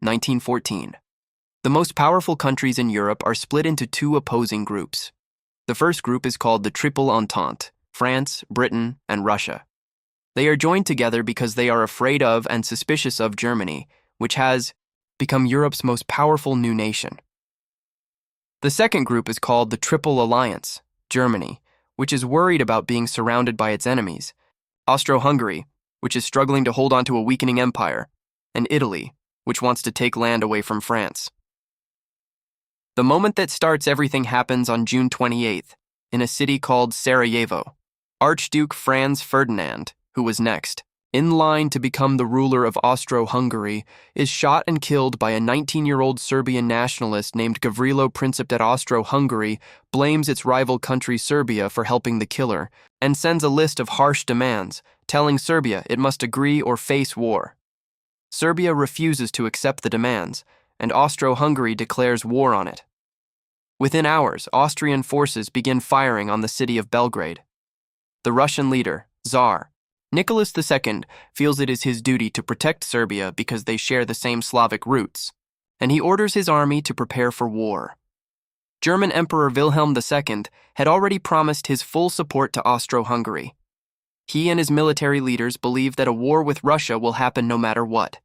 1914. The most powerful countries in Europe are split into two opposing groups. The first group is called the Triple Entente: France, Britain, and Russia. They are joined together because they are afraid of and suspicious of Germany, which has become Europe's most powerful new nation. The second group is called the Triple Alliance: Germany, which is worried about being surrounded by its enemies, Austria-Hungary, which is struggling to hold on to a weakening empire, and Italy, which wants to take land away from France. The moment that starts everything happens on June 28th, in a city called Sarajevo. Archduke Franz Ferdinand, who was next in line to become the ruler of Austria-Hungary, is shot and killed by a 19-year-old Serbian nationalist named Gavrilo Princip. That Austria-Hungary blames its rival country Serbia for helping the killer and sends a list of harsh demands, telling Serbia it must agree or face war. Serbia refuses to accept the demands, and Austria-Hungary declares war on it. Within hours, Austrian forces begin firing on the city of Belgrade. The Russian leader, Tsar Nicholas II, feels it is his duty to protect Serbia because they share the same Slavic roots, and he orders his army to prepare for war. German Emperor Wilhelm II had already promised his full support to Austria-Hungary. He and his military leaders believe that a war with Russia will happen no matter what,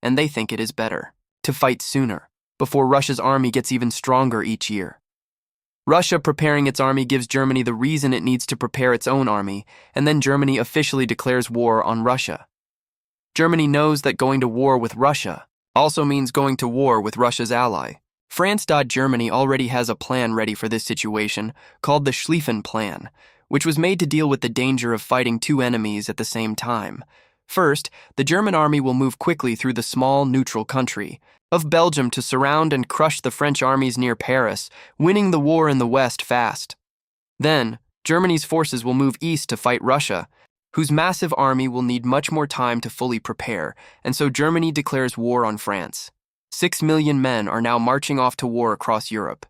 and they think it is better to fight sooner, before Russia's army gets even stronger each year. Russia preparing its army gives Germany the reason it needs to prepare its own army, and then Germany officially declares war on Russia. Germany knows that going to war with Russia also means going to war with Russia's ally. France. Germany already has a plan ready for this situation, called the Schlieffen Plan, which was made to deal with the danger of fighting two enemies at the same time. First, the German army will move quickly through the small, neutral country of Belgium to surround and crush the French armies near Paris, winning the war in the west fast. Then, Germany's forces will move east to fight Russia, whose massive army will need much more time to fully prepare, and so Germany declares war on France. 6 million men are now marching off to war across Europe.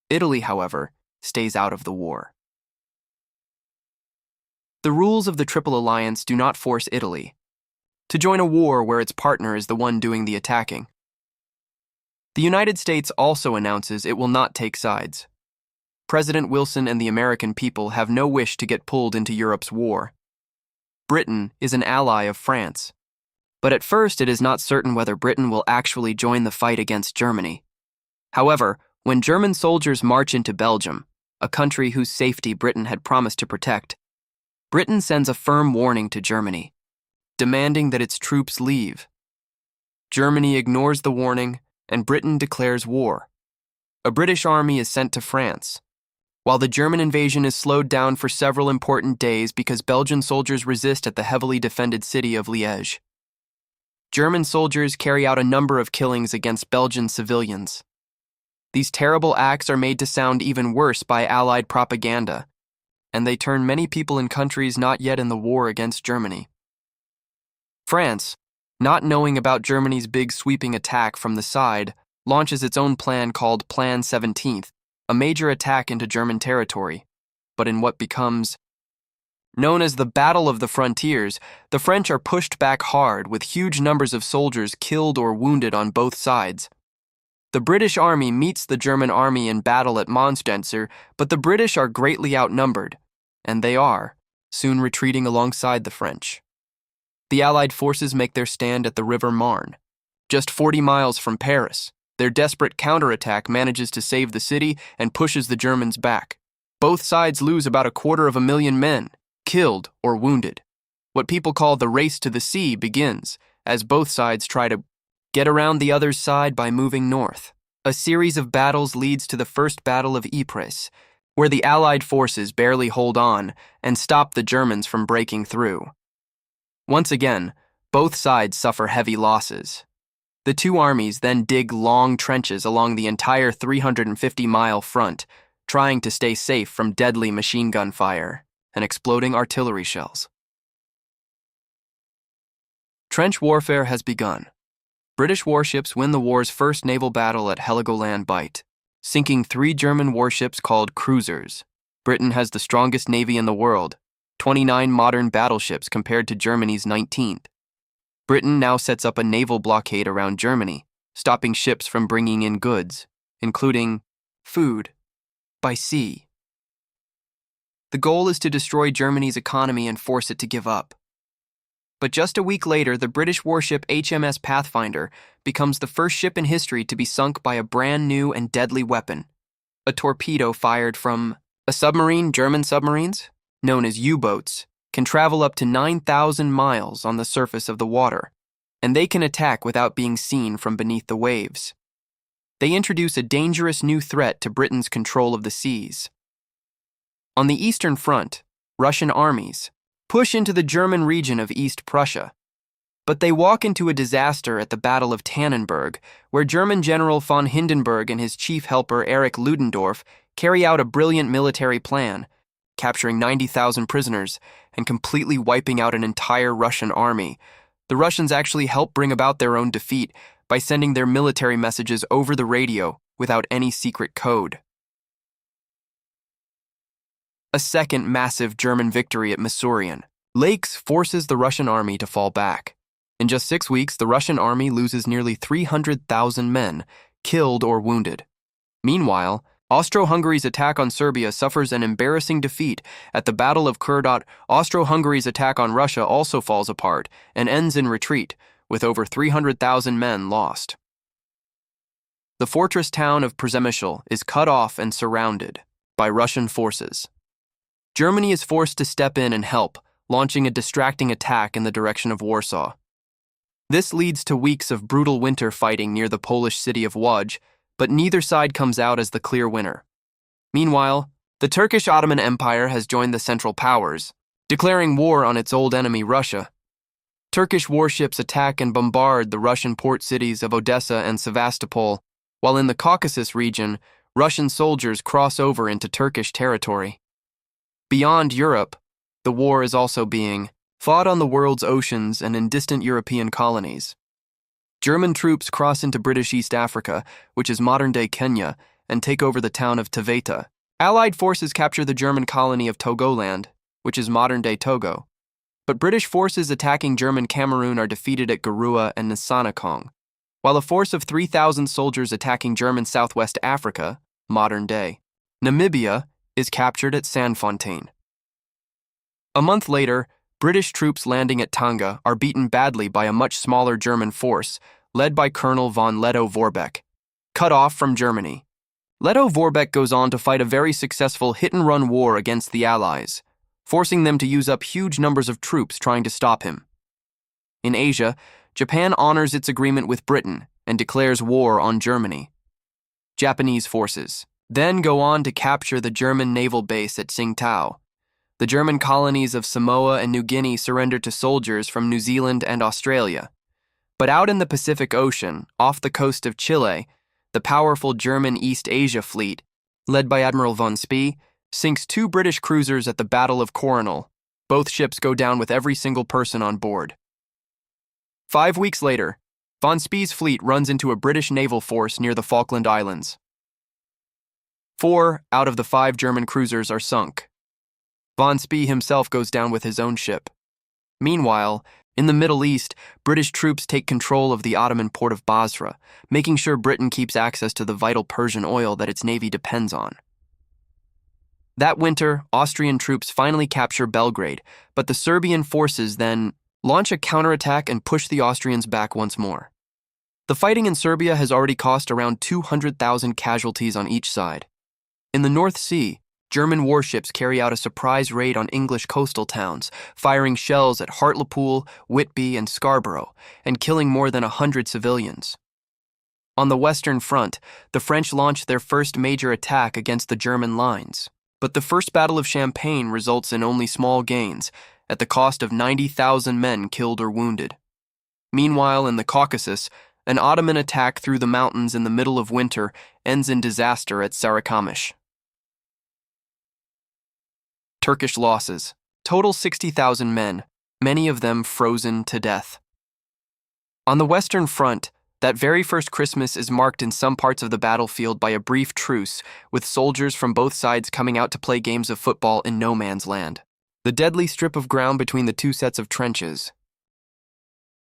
Italy, however, stays out of the war. The rules of the Triple Alliance do not force Italy to join a war where its partner is the one doing the attacking. The United States also announces it will not take sides. President Wilson and the American people have no wish to get pulled into Europe's war. Britain is an ally of France, but at first it is not certain whether Britain will actually join the fight against Germany. However, when German soldiers march into Belgium, a country whose safety Britain had promised to protect, Britain sends a firm warning to Germany, demanding that its troops leave. Germany ignores the warning, and Britain declares war. A British army is sent to France, while the German invasion is slowed down for several important days because Belgian soldiers resist at the heavily defended city of Liège. German soldiers carry out a number of killings against Belgian civilians. These terrible acts are made to sound even worse by Allied propaganda, and they turn many people in countries not yet in the war against Germany. France, not knowing about Germany's big sweeping attack from the side, launches its own plan called Plan 17th, a major attack into German territory. But in what becomes known as the Battle of the Frontiers, the French are pushed back hard with huge numbers of soldiers killed or wounded on both sides. The British army meets the German army in battle at Monspenser, but the British are greatly outnumbered, and they are soon retreating alongside the French. The Allied forces make their stand at the River Marne. Just 40 miles from Paris, their desperate counterattack manages to save the city and pushes the Germans back. Both sides lose about 250,000 men, killed or wounded. What people call the race to the sea begins, as both sides try to get around the other's side by moving north. A series of battles leads to the First Battle of Ypres, where the Allied forces barely hold on and stop the Germans from breaking through. Once again, both sides suffer heavy losses. The two armies then dig long trenches along the entire 350-mile front, trying to stay safe from deadly machine gun fire and exploding artillery shells. Trench warfare has begun. British warships win the war's first naval battle at Heligoland Bight, sinking 3 German warships called cruisers. Britain has the strongest navy in the world, 29 modern battleships compared to Germany's 19th. Britain now sets up a naval blockade around Germany, stopping ships from bringing in goods, including food, by sea. The goal is to destroy Germany's economy and force it to give up. But just a week later, the British warship HMS Pathfinder becomes the first ship in history to be sunk by a brand new and deadly weapon, a torpedo fired from a submarine. German submarines, known as U-boats, can travel up to 9,000 miles on the surface of the water, and they can attack without being seen from beneath the waves. They introduce a dangerous new threat to Britain's control of the seas. On the Eastern Front, Russian armies push into the German region of East Prussia, but they walk into a disaster at the Battle of Tannenberg, where German General von Hindenburg and his chief helper Erich Ludendorff carry out a brilliant military plan, capturing 90,000 prisoners and completely wiping out an entire Russian army. The Russians actually help bring about their own defeat by sending their military messages over the radio without any secret code. A second massive German victory at Masurian Lakes forces the Russian army to fall back. In just 6 weeks, the Russian army loses nearly 300,000 men, killed or wounded. Meanwhile, Austro-Hungary's attack on Serbia suffers an embarrassing defeat at the Battle of Kurdot. Austro-Hungary's attack on Russia also falls apart and ends in retreat, with over 300,000 men lost. The fortress town of Przemyśl is cut off and surrounded by Russian forces. Germany is forced to step in and help, launching a distracting attack in the direction of Warsaw. This leads to weeks of brutal winter fighting near the Polish city of Łódź, but neither side comes out as the clear winner. Meanwhile, the Turkish Ottoman Empire has joined the Central Powers, declaring war on its old enemy Russia. Turkish warships attack and bombard the Russian port cities of Odessa and Sevastopol, while in the Caucasus region, Russian soldiers cross over into Turkish territory. Beyond Europe, the war is also being fought on the world's oceans and in distant European colonies. German troops cross into British East Africa, which is modern-day Kenya, and take over the town of Taveta. Allied forces capture the German colony of Togoland, which is modern-day Togo. But British forces attacking German Cameroon are defeated at Garua and Nasanakong, while a force of 3,000 soldiers attacking German Southwest Africa, modern-day Namibia, is captured at Sandfontein. A month later, British troops landing at Tanga are beaten badly by a much smaller German force, led by Colonel von Lettow-Vorbeck, cut off from Germany. Lettow-Vorbeck goes on to fight a very successful hit-and-run war against the Allies, forcing them to use up huge numbers of troops trying to stop him. In Asia, Japan honors its agreement with Britain and declares war on Germany. Japanese forces then go on to capture the German naval base at Tsingtao. The German colonies of Samoa and New Guinea surrender to soldiers from New Zealand and Australia. But out in the Pacific Ocean, off the coast of Chile, the powerful German East Asia fleet, led by Admiral von Spee, sinks 2 British cruisers at the Battle of Coronel. Both ships go down with every single person on board. 5 weeks later, von Spee's fleet runs into a British naval force near the Falkland Islands. 4 out of the 5 German cruisers are sunk. Von Spee himself goes down with his own ship. Meanwhile, in the Middle East, British troops take control of the Ottoman port of Basra, making sure Britain keeps access to the vital Persian oil that its navy depends on. That winter, Austrian troops finally capture Belgrade, but the Serbian forces then launch a counterattack and push the Austrians back once more. The fighting in Serbia has already cost around 200,000 casualties on each side. In the North Sea, German warships carry out a surprise raid on English coastal towns, firing shells at Hartlepool, Whitby, and Scarborough, and killing more than 100 civilians. On the Western Front, the French launched their first major attack against the German lines. But the First Battle of Champagne results in only small gains, at the cost of 90,000 men killed or wounded. Meanwhile, in the Caucasus, an Ottoman attack through the mountains in the middle of winter ends in disaster at Sarıkamış. Turkish losses. Total 60,000 men, many of them frozen to death. On the Western Front, that very first Christmas is marked in some parts of the battlefield by a brief truce, with soldiers from both sides coming out to play games of football in no man's land. The deadly strip of ground between the 2 sets of trenches